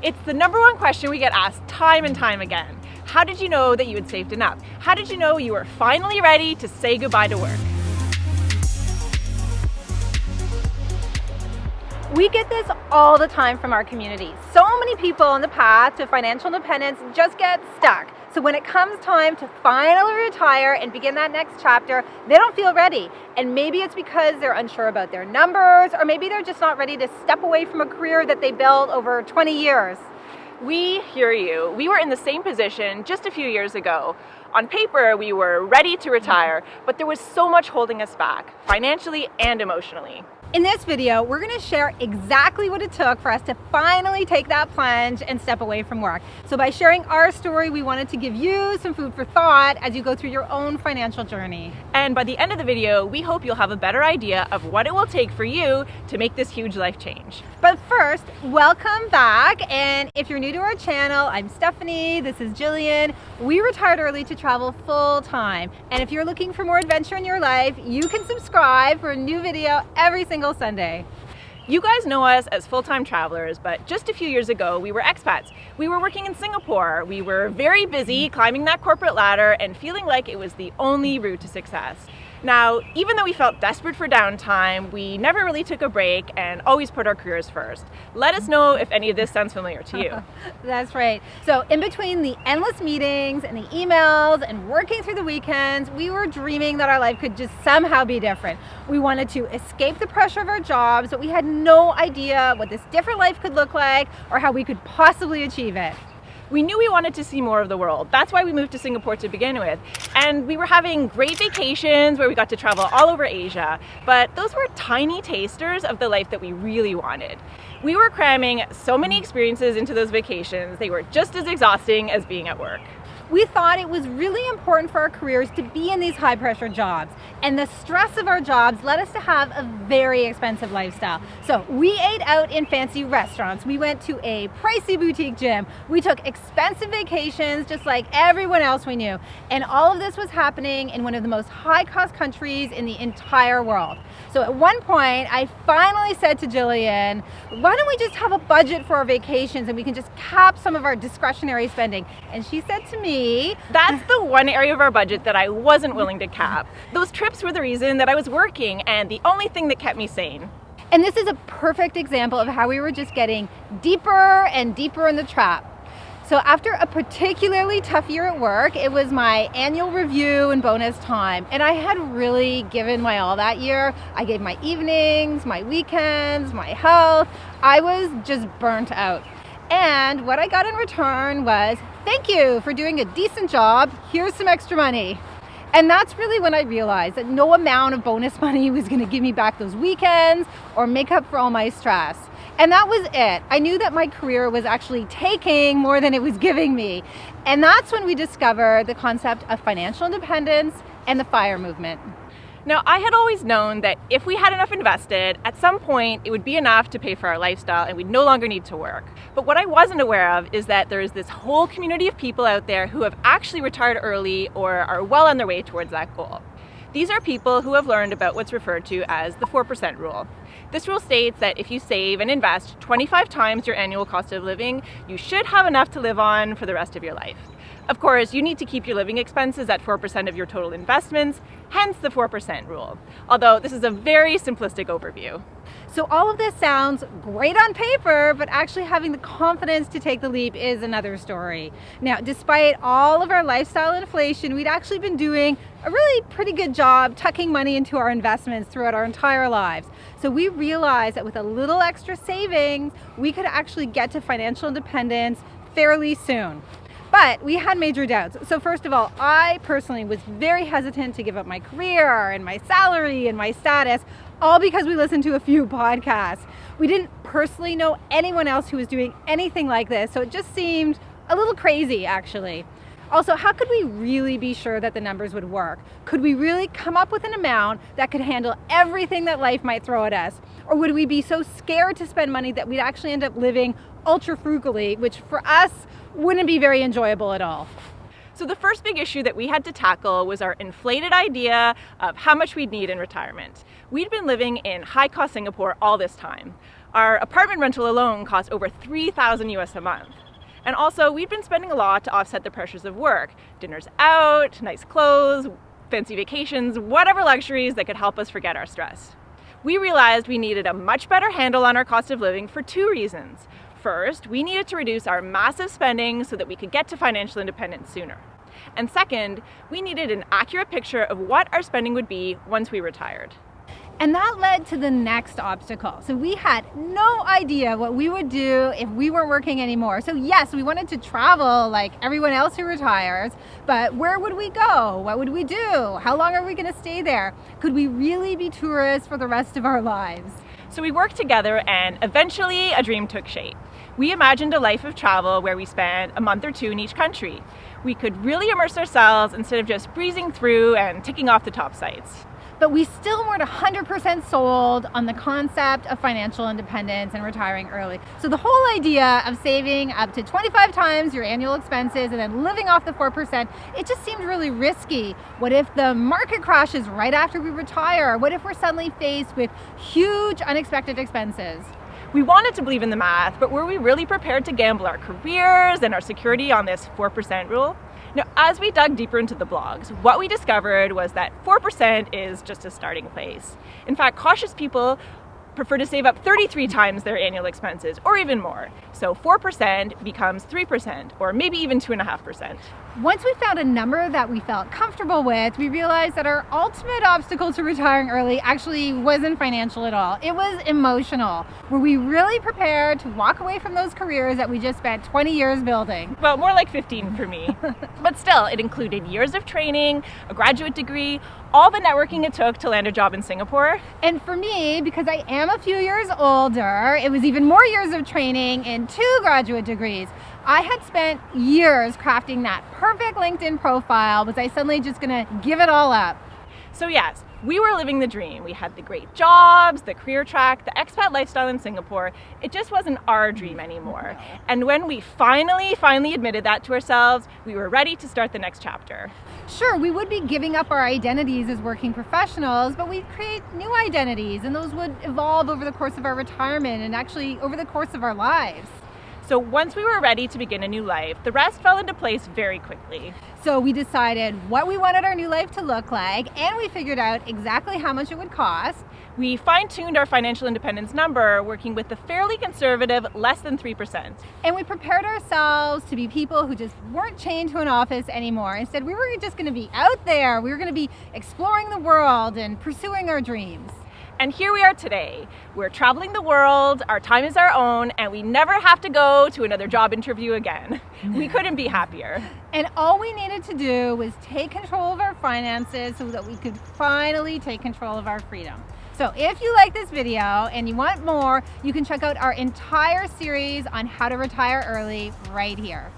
It's the #1 question we get asked time and time again. How did you know that you had saved enough? How did you know you were finally ready to say goodbye to work? We get this all the time from our community. So many people on the path to financial independence just get stuck. So when it comes time to finally retire and begin that next chapter, they don't feel ready. And maybe it's because they're unsure about their numbers, or maybe they're just not ready to step away from a career that they built over 20 years. We hear you. We were in the same position just a few years ago. On paper, we were ready to retire, but there was so much holding us back, financially and emotionally. In this video, we're going to share exactly what it took for us to finally take that plunge and step away from work. So by sharing our story, we wanted to give you some food for thought as you go through your own financial journey. And by the end of the video, we hope you'll have a better idea of what it will take for you to make this huge life change. But first, welcome back. And if you're new to our channel, I'm Stephanie, this is Gillian. We retired early to travel full time. And if you're looking for more adventure in your life, you can subscribe for a new video every single Sunday. You guys know us as full-time travelers, but just a few years ago, we were expats. We were working in Singapore. We were very busy climbing that corporate ladder and feeling like it was the only route to success. Now, even though we felt desperate for downtime, we never really took a break and always put our careers first. Let us know if any of this sounds familiar to you. That's right. So in between the endless meetings and the emails and working through the weekends, we were dreaming that our life could just somehow be different. We wanted to escape the pressure of our jobs, but we had no idea what this different life could look like or how we could possibly achieve it. We knew we wanted to see more of the world. That's why we moved to Singapore to begin with. And we were having great vacations where we got to travel all over Asia, but those were tiny tasters of the life that we really wanted. We were cramming so many experiences into those vacations, they were just as exhausting as being at work. We thought it was really important for our careers to be in these high pressure jobs, and the stress of our jobs led us to have a very expensive lifestyle. So we ate out in fancy restaurants, we went to a pricey boutique gym, we took expensive vacations just like everyone else we knew, and all of this was happening in one of the most high cost countries in the entire world. So at one point I finally said to Gillian, why don't we just have a budget for our vacations and we can just cap some of our discretionary spending? And she said to me, that's the one area of our budget that I wasn't willing to cap. Those trips were the reason that I was working and the only thing that kept me sane. And this is a perfect example of how we were just getting deeper and deeper in the trap. So after a particularly tough year at work, it was my annual review and bonus time. And I had really given my all that year. I gave my evenings, my weekends, my health. I was just burnt out. And what I got in return was, thank you for doing a decent job. Here's some extra money. And that's really when I realized that no amount of bonus money was going to give me back those weekends or make up for all my stress. And that was it. I knew that my career was actually taking more than it was giving me. And that's when we discovered the concept of financial independence and the FIRE movement. Now, I had always known that if we had enough invested, at some point it would be enough to pay for our lifestyle and we'd no longer need to work. But what I wasn't aware of is that there is this whole community of people out there who have actually retired early or are well on their way towards that goal. These are people who have learned about what's referred to as the 4% rule. This rule states that if you save and invest 25 times your annual cost of living, you should have enough to live on for the rest of your life. Of course, you need to keep your living expenses at 4% of your total investments, hence the 4% rule. Although this is a very simplistic overview. So all of this sounds great on paper, but actually having the confidence to take the leap is another story. Now, despite all of our lifestyle inflation, we'd actually been doing a really pretty good job tucking money into our investments throughout our entire lives. So we realized that with a little extra savings, we could actually get to financial independence fairly soon. But we had major doubts. So first of all, I personally was very hesitant to give up my career and my salary and my status, all because we listened to a few podcasts. We didn't personally know anyone else who was doing anything like this, so it just seemed a little crazy, actually. Also, how could we really be sure that the numbers would work? Could we really come up with an amount that could handle everything that life might throw at us? Or would we be so scared to spend money that we'd actually end up living ultra frugally, which for us wouldn't be very enjoyable at all? So the first big issue that we had to tackle was our inflated idea of how much we'd need in retirement. We'd been living in high-cost Singapore all this time. Our apartment rental alone cost over $3,000 US a month. And also, we've been spending a lot to offset the pressures of work. Dinners out, nice clothes, fancy vacations, whatever luxuries that could help us forget our stress. We realized we needed a much better handle on our cost of living for two reasons. First, we needed to reduce our massive spending so that we could get to financial independence sooner. And second, we needed an accurate picture of what our spending would be once we retired. And that led to the next obstacle. So we had no idea what we would do if we weren't working anymore. So yes, we wanted to travel like everyone else who retires, but where would we go? What would we do? How long are we going to stay there? Could we really be tourists for the rest of our lives? So we worked together and eventually a dream took shape. We imagined a life of travel where we spent a month or two in each country. We could really immerse ourselves instead of just breezing through and ticking off the top sites. But we still weren't 100% sold on the concept of financial independence and retiring early. So the whole idea of saving up to 25 times your annual expenses and then living off the 4%, it just seemed really risky. What if the market crashes right after we retire? What if we're suddenly faced with huge unexpected expenses? We wanted to believe in the math, but were we really prepared to gamble our careers and our security on this 4% rule? Now, as we dug deeper into the blogs, what we discovered was that 4% is just a starting place. In fact, cautious people prefer to save up 33 times their annual expenses, or even more. So 4% becomes 3%, or maybe even 2.5%. Once we found a number that we felt comfortable with, we realized that our ultimate obstacle to retiring early actually wasn't financial at all. It was emotional. Were we really prepared to walk away from those careers that we just spent 20 years building? Well, more like 15 for me. But still, it included years of training, a graduate degree, all the networking it took to land a job in Singapore. And for me, because I am a few years older, it was even more years of training and 2 graduate degrees. I had spent years crafting that perfect LinkedIn profile. Was I suddenly just gonna give it all up? So yes, we were living the dream. We had the great jobs, the career track, the expat lifestyle in Singapore. It just wasn't our dream anymore. And when we finally admitted that to ourselves, we were ready to start the next chapter. Sure, we would be giving up our identities as working professionals, but we'd create new identities, and those would evolve over the course of our retirement and actually over the course of our lives. So once we were ready to begin a new life, the rest fell into place very quickly. So we decided what we wanted our new life to look like, and we figured out exactly how much it would cost. We fine-tuned our financial independence number, working with the fairly conservative less than 3%. And we prepared ourselves to be people who just weren't chained to an office anymore. Instead, we were just going to be out there. We were going to be exploring the world and pursuing our dreams. And here we are today. We're traveling the world, our time is our own, and we never have to go to another job interview again. We couldn't be happier. And all we needed to do was take control of our finances so that we could finally take control of our freedom. So if you like this video and you want more, you can check out our entire series on how to retire early right here.